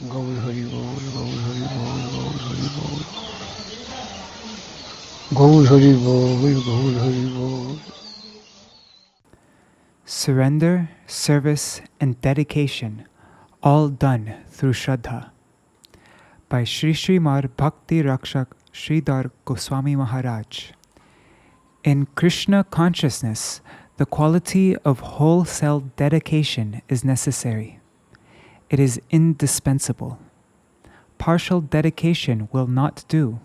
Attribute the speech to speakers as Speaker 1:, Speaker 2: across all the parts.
Speaker 1: Gaur Hari Bol, Gaur Hari Bol, Gaur Hari Bol. Gaur Hari Bol, Gaur Hari Bol.
Speaker 2: Surrender, service, and dedication, all done through Śraddhā. By Sri Srimad Bhakti Rakṣaka Śrīdhara Gosvāmī Mahārāja. In Krishna consciousness, the quality of wholesale dedication is necessary. It is indispensable. Partial dedication will not do.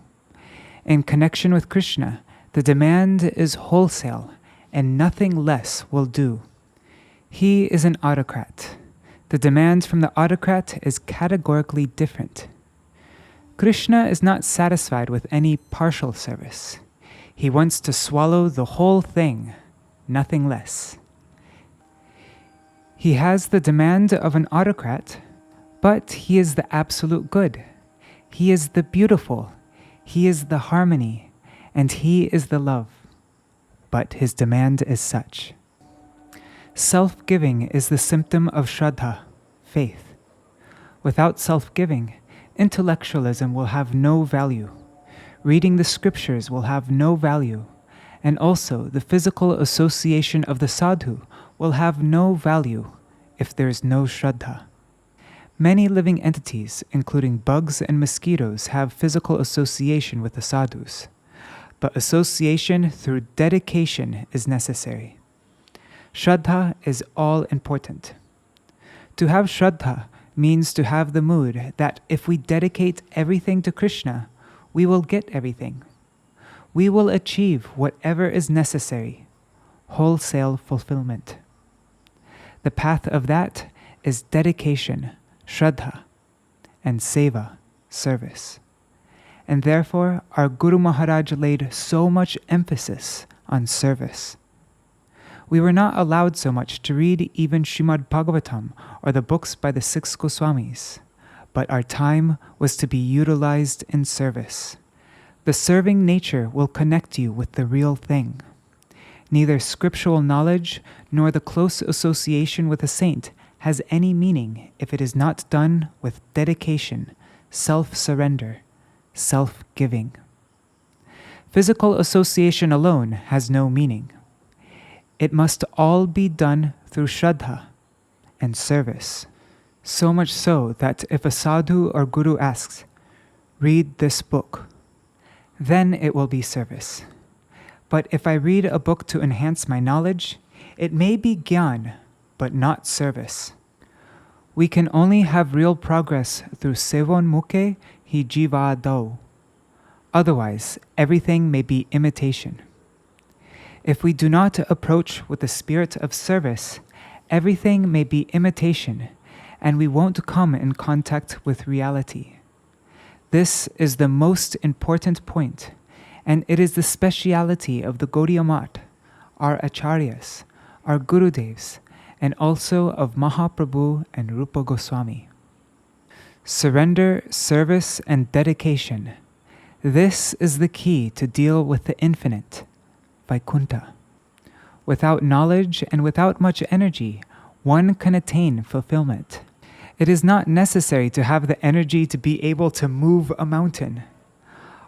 Speaker 2: In connection with Krishna, the demand is wholesale, and nothing less will do. He is an autocrat. The demand from the autocrat is categorically different. Krishna is not satisfied with any partial service. He wants to swallow the whole thing, nothing less. He has the demand of an autocrat, but he is the absolute good. He is the beautiful. He is the harmony, and he is the love. But his demand is such. Self-giving is the symptom of Śraddhā, faith. Without self-giving, intellectualism will have no value. Reading the scriptures will have no value, and also the physical association of the sadhu will have no value if there is no Śraddhā. Many living entities, including bugs and mosquitoes, have physical association with the sadhus, but association through dedication is necessary. Śraddhā is all important. To have Śraddhā means to have the mood that if we dedicate everything to Krishna, we will get everything. We will achieve whatever is necessary, wholesale fulfillment. The path of that is dedication, Śraddhā, and seva, service. And therefore, our Guru Mahārāja laid so much emphasis on service. We were not allowed so much to read even Srimad Bhagavatam or the books by the 6 Gosvāmīs, but our time was to be utilized in service. The serving nature will connect you with the real thing. Neither scriptural knowledge nor the close association with a saint has any meaning if it is not done with dedication, self-surrender, self-giving. Physical association alone has no meaning. It must all be done through Śraddhā and service. So much so that if a sadhu or guru asks, "Read this book," then it will be service. But if I read a book to enhance my knowledge, it may be gyan, but not service. We can only have real progress through sevon mukhe hi jiva dau. Otherwise, everything may be imitation. If we do not approach with the spirit of service, everything may be imitation, and we won't come in contact with reality. This is the most important point, and it is the speciality of the Gaudiya Math, our acharyas, our gurudevs, and also of Mahaprabhu and Rupa Goswami. Surrender, service, and dedication. This is the key to deal with the infinite, Vaikuntha. Without knowledge and without much energy, one can attain fulfillment. It is not necessary to have the energy to be able to move a mountain.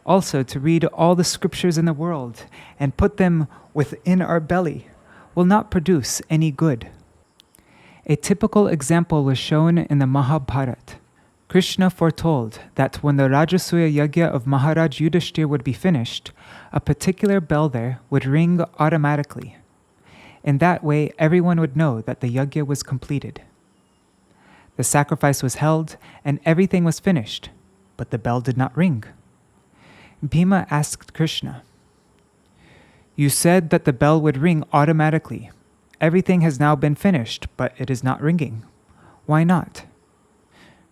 Speaker 2: Also, to read all the scriptures in the world and put them within our belly will not produce any good. A typical example was shown in the Mahabharata. Krishna foretold that when the Rajasuya Yajna of Mahārāja Yudhishthira would be finished, a particular bell there would ring automatically. In that way, everyone would know that the yajna was completed. The sacrifice was held, and everything was finished, but the bell did not ring. Bhima asked Krishna, "You said that the bell would ring automatically. Everything has now been finished, but it is not ringing. Why not?"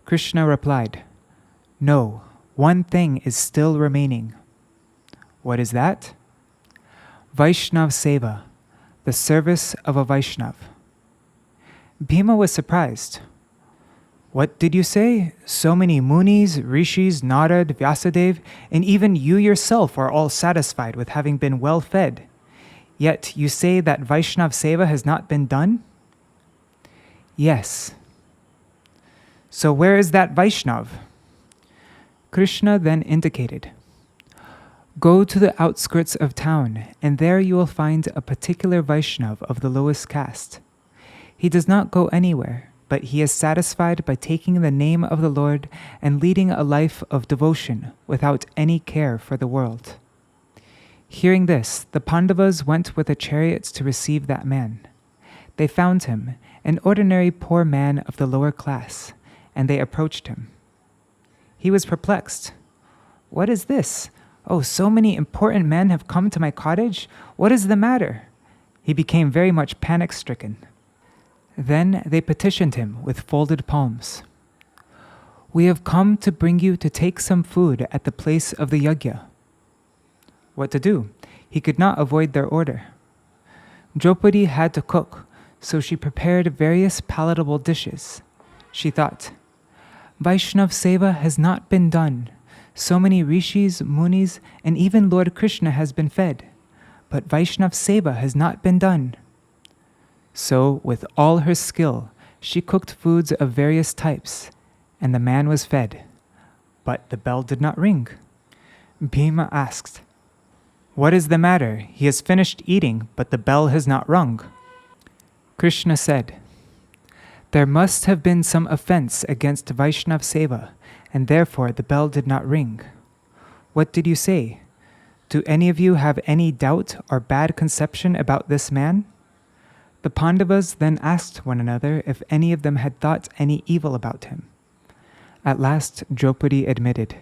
Speaker 2: Krishna replied, "No, one thing is still remaining." "What is that?" "Vaishnav Seva, the service of a Vaishnav." Bhima was surprised. "What did you say? So many Munis, Rishis, Narad, Vyasadeva, and even you yourself are all satisfied with having been well fed. Yet you say that Vaishnav Seva has not been done?" "Yes." So where is that Vaishnav? Krishna then indicated, Go to the outskirts of town, and there you will find a particular Vaishnav of the lowest caste. He does not go anywhere, but he is satisfied by taking the name of the Lord and leading a life of devotion without any care for the world. Hearing this, the Pandavas went with the chariots to receive that man. They found him, an ordinary poor man of the lower class, and they approached him. He was perplexed. What is this? Oh, so many important men have come to my cottage. What is the matter? He became very much panic-stricken. Then they petitioned him with folded palms. We have come to bring you to take some food at the place of the yajna. What to do? He could not avoid their order. Draupadi had to cook, so she prepared various palatable dishes. She thought, Vaishnav Seva has not been done. So many rishis, munis, and even Lord Krishna has been fed, but Vaishnav Seva has not been done. So, with all her skill, she cooked foods of various types, and the man was fed, but the bell did not ring. Bhima asked, What is the matter? He has finished eating, but the bell has not rung. Krishna said, There must have been some offense against Vaishnav Seva, and therefore the bell did not ring. What did you say? Do any of you have any doubt or bad conception about this man? The Pandavas then asked one another if any of them had thought any evil about him. At last Draupadi admitted,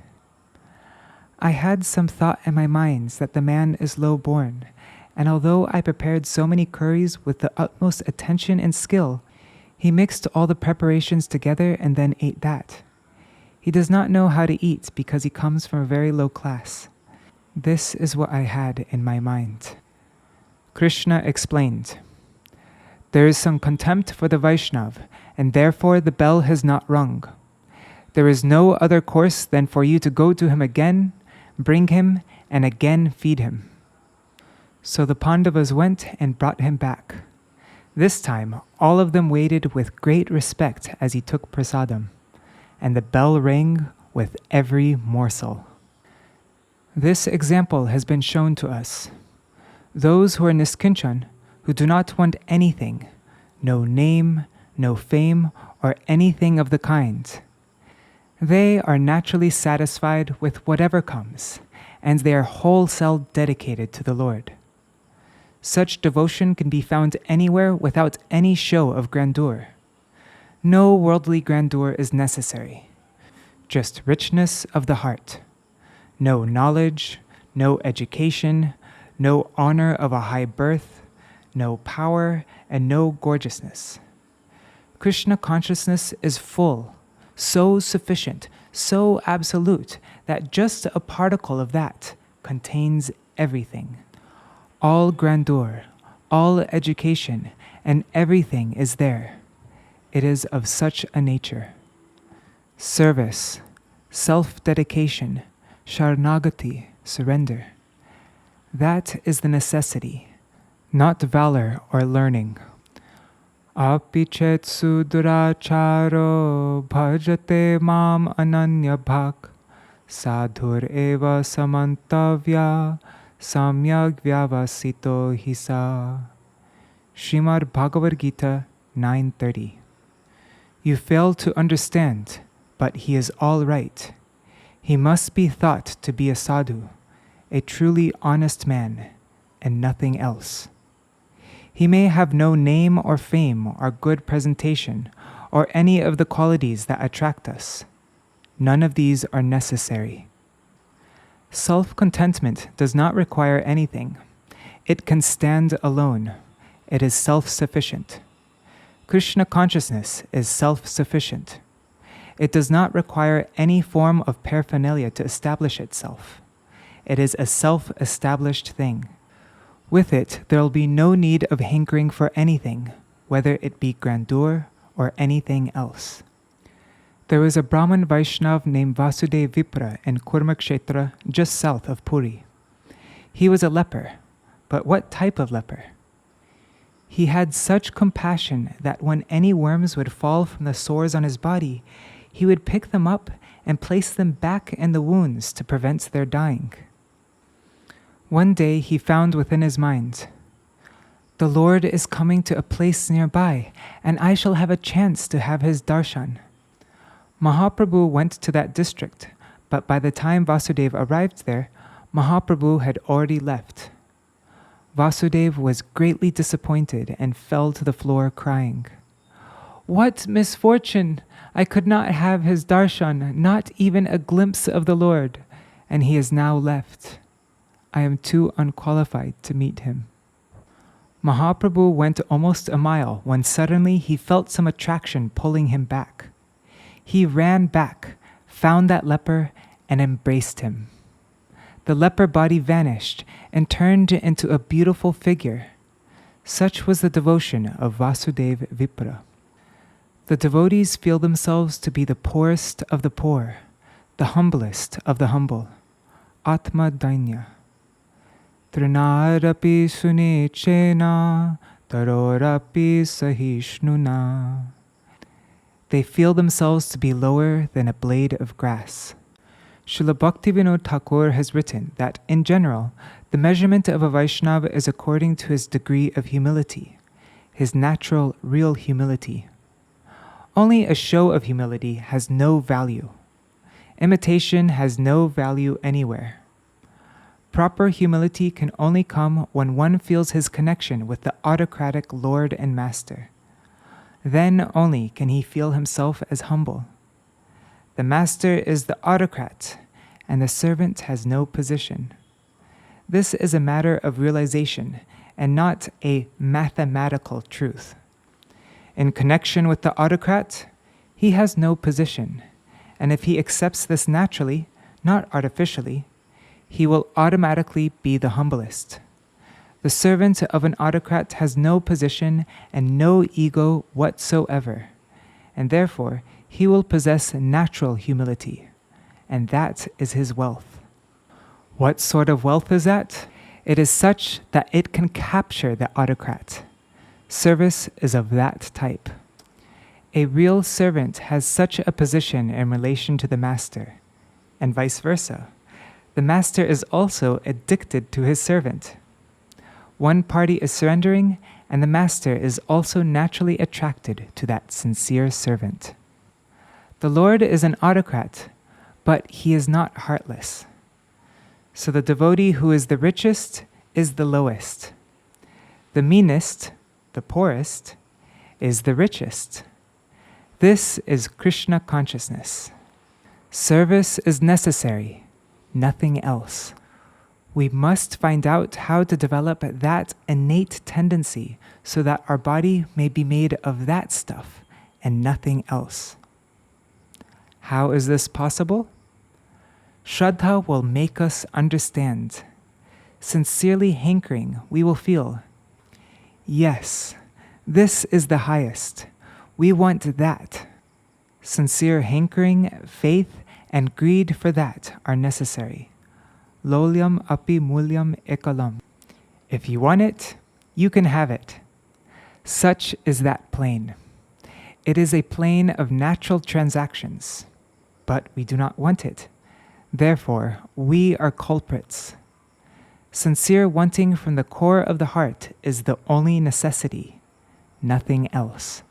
Speaker 2: I had some thought in my mind that the man is low-born, and although I prepared so many curries with the utmost attention and skill, he mixed all the preparations together and then ate that. He does not know how to eat because he comes from a very low class. This is what I had in my mind. Krishna explained, There is some contempt for the Vaishnav, and therefore the bell has not rung. There is no other course than for you to go to him again, bring him, and again feed him. So the Pandavas went and brought him back. This time, all of them waited with great respect as he took prasadam, and the bell rang with every morsel. This example has been shown to us. Those who are niskinchan, who do not want anything, no name, no fame, or anything of the kind, they are naturally satisfied with whatever comes, and they are wholesale dedicated to the Lord. Such devotion can be found anywhere without any show of grandeur. No worldly grandeur is necessary, just richness of the heart. No knowledge, no education, no honor of a high birth, no power, and no gorgeousness. Krishna consciousness is full, so sufficient, so absolute, that just a particle of that contains everything. All grandeur, all education, and everything is there. It is of such a nature. Service, self-dedication, Sharnagati, surrender. That is the necessity, not valor or learning. Apichet suduracharo bhajate mam ananya bhak sadhur eva samantavya samyak vyavasito hisa. Srimad Bhagavad Gita 9:30. You fail to understand, but he is all right. He must be thought to be a sadhu, a truly honest man, and nothing else. He may have no name or fame or good presentation, or any of the qualities that attract us. None of these are necessary. Self-contentment does not require anything. It can stand alone. It is self-sufficient. Krishna consciousness is self-sufficient. It does not require any form of paraphernalia to establish itself. It is a self-established thing. With it, there will be no need of hankering for anything, whether it be grandeur or anything else. There was a Brahmin Vaishnav named Vasudev Vipra in Kurmakshetra, just south of Puri. He was a leper, but what type of leper? He had such compassion that when any worms would fall from the sores on his body, he would pick them up and place them back in the wounds to prevent their dying. One day he found within his mind, "The Lord is coming to a place nearby, and I shall have a chance to have his darshan." Mahaprabhu went to that district, but by the time Vasudeva arrived there, Mahaprabhu had already left. Vasudeva was greatly disappointed and fell to the floor crying. "What misfortune! I could not have his darshan, not even a glimpse of the Lord, and he is now left. I am too unqualified to meet him." Mahaprabhu went almost a mile when suddenly he felt some attraction pulling him back. He ran back, found that leper, and embraced him. The leper body vanished and turned into a beautiful figure. Such was the devotion of Vasudeva Vipra. The devotees feel themselves to be the poorest of the poor, the humblest of the humble. Atma Dainya. Trinarapi sunichena, tarorapi sahishnuna. They feel themselves to be lower than a blade of grass. Srila Bhaktivinoda Thakur has written that, in general, the measurement of a Vaishnava is according to his degree of humility, his natural, real humility. Only a show of humility has no value. Imitation has no value anywhere. Proper humility can only come when one feels his connection with the autocratic Lord and Master. Then only can he feel himself as humble. The Master is the autocrat, and the servant has no position. This is a matter of realization and not a mathematical truth. In connection with the autocrat, he has no position, and if he accepts this naturally, not artificially, he will automatically be the humblest. The servant of an autocrat has no position and no ego whatsoever, and therefore he will possess natural humility, and that is his wealth. What sort of wealth is that? It is such that it can capture the autocrat. Service is of that type. A real servant has such a position in relation to the master, and vice versa. The master is also addicted to his servant. One party is surrendering, and the master is also naturally attracted to that sincere servant. The Lord is an autocrat, but he is not heartless. So the devotee who is the richest is the lowest. The meanest, the poorest, is the richest. This is Krishna consciousness. Service is necessary, nothing else. We must find out how to develop that innate tendency so that our body may be made of that stuff and nothing else. How is this possible? Śraddhā will make us understand. Sincerely hankering, we will feel, yes, this is the highest. We want that. Sincere hankering, faith, and greed for that are necessary. Lolyam api mulyam ekalam. If you want it, you can have it. Such is that plane. It is a plane of natural transactions, but we do not want it. Therefore, we are culprits. Sincere wanting from the core of the heart is the only necessity, nothing else.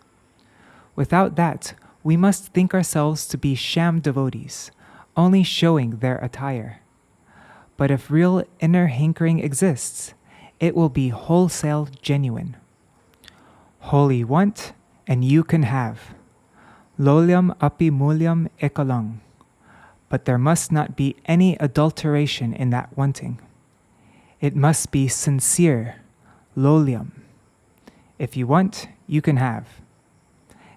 Speaker 2: Without that, we must think ourselves to be sham devotees, only showing their attire. But if real inner hankering exists, it will be wholesale genuine. Wholly want, and you can have. Lolyam api mulyam ekalang. But there must not be any adulteration in that wanting. It must be sincere, lolyam. If you want, you can have.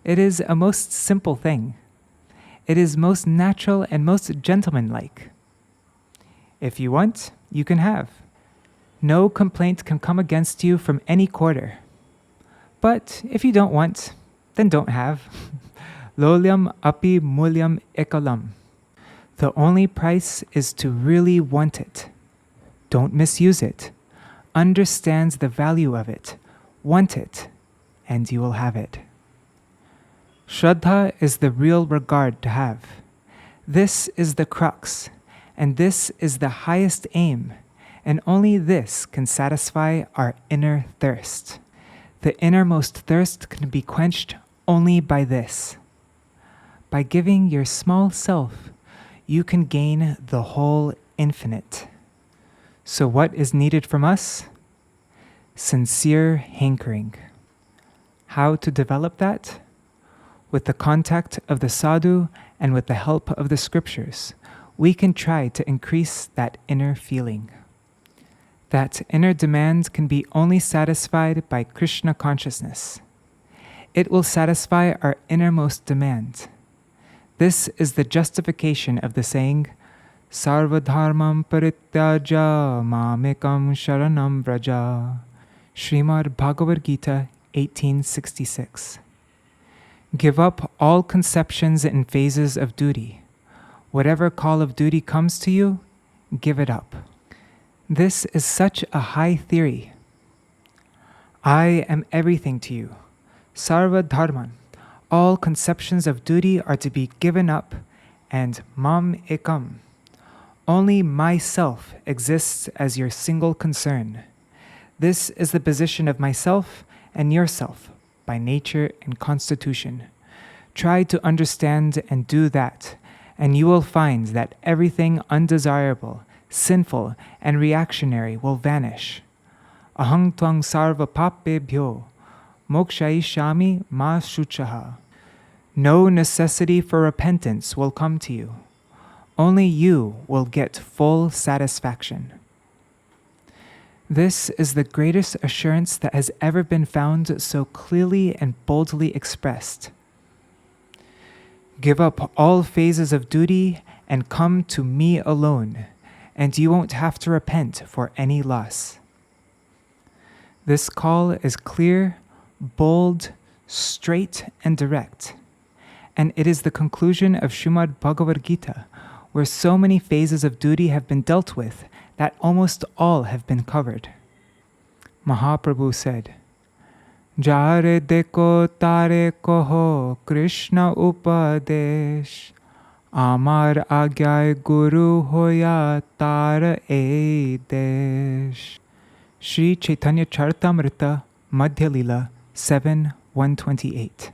Speaker 2: It is a most simple thing. It is most natural and most gentlemanlike. If you want, you can have. No complaint can come against you from any quarter. But if you don't want, then don't have. Lolyam api mulyam ekalam. The only price is to really want it. Don't misuse it. Understand the value of it. Want it, and you will have it. Śraddhā is the real regard to have. This is the crux, and this is the highest aim, and only this can satisfy our inner thirst. The innermost thirst can be quenched only by this. By giving your small self, you can gain the whole infinite. So what is needed from us? Sincere hankering. How to develop that? With the contact of the sadhu and with the help of the scriptures, we can try to increase that inner feeling. That inner demand can be only satisfied by Krishna consciousness. It will satisfy our innermost demand. This is the justification of the saying, Sarvadharmam parityaja mamekam sharanam vraja. Srimad Bhagavad Gita 1866. Give up all conceptions and phases of duty. Whatever call of duty comes to you, give it up. This is such a high theory. I am everything to you. Sarva dharman. All conceptions of duty are to be given up, and mam ekam. Only myself exists as your single concern. This is the position of myself and yourself, by nature and constitution. Try to understand and do that, and you will find that everything undesirable, sinful, and reactionary will vanish. Ahang tvang sarva papebhyo, mokshaishami ma shuchaha. No necessity for repentance will come to you. Only you will get full satisfaction. This is the greatest assurance that has ever been found so clearly and boldly expressed. Give up all phases of duty and come to me alone, and you won't have to repent for any loss. This call is clear, bold, straight, and direct, and it is the conclusion of Srimad Bhagavad Gita, where so many phases of duty have been dealt with that almost all have been covered. Mahaprabhu said, Jare deko tare koho Krishna upadesh, Amar agyay guru hoya tara edesh. Sri Chaitanya Charitamrita, Madhya Lila 7:128.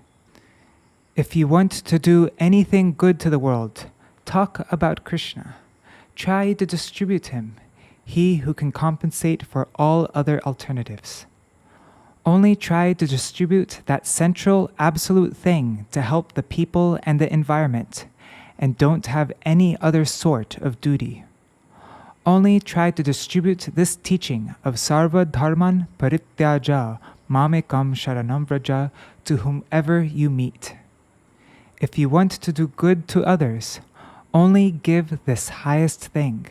Speaker 2: If you want to do anything good to the world, talk about Krishna. Try to distribute him, he who can compensate for all other alternatives. Only try to distribute that central absolute thing to help the people and the environment, and don't have any other sort of duty. Only try to distribute this teaching of Sarva Dharman Parityaja Mamekam Sharanam Vraja to whomever you meet. If you want to do good to others, only give this highest thing.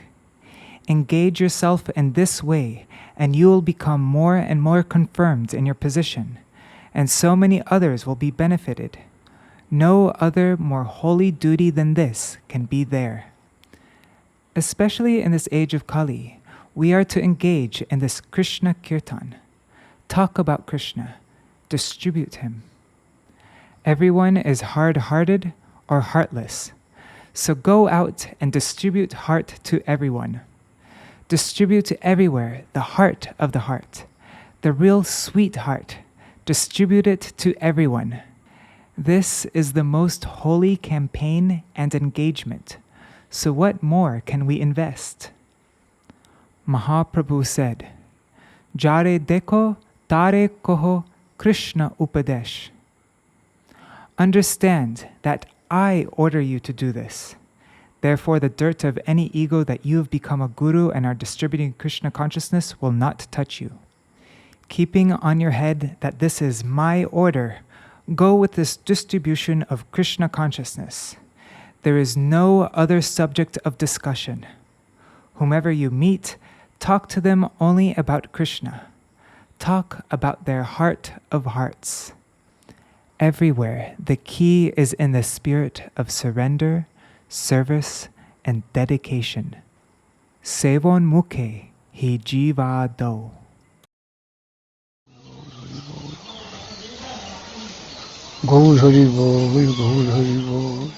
Speaker 2: Engage yourself in this way, and you will become more and more confirmed in your position, and so many others will be benefited. No other more holy duty than this can be there. Especially in this age of Kali, we are to engage in this Krishna Kirtan. Talk about Krishna. Distribute him. Everyone is hard-hearted or heartless. So go out and distribute heart to everyone. Distribute everywhere the heart of the heart, the real sweet heart. Distribute it to everyone. This is the most holy campaign and engagement. So what more can we invest? Mahaprabhu said, Jare deko tare koho Krishna upadesh. Understand that I order you to do this. Therefore, the dirt of any ego that you have become a guru and are distributing Krishna consciousness will not touch you. Keeping on your head that this is my order, go with this distribution of Krishna consciousness. There is no other subject of discussion. Whomever you meet, talk to them only about Krishna. Talk about their heart of hearts. Everywhere, the key is in the spirit of surrender, service, and dedication. Sevon mukhe hi jiva do.
Speaker 1: Gaur Hari Bol, Gaur Hari Bol.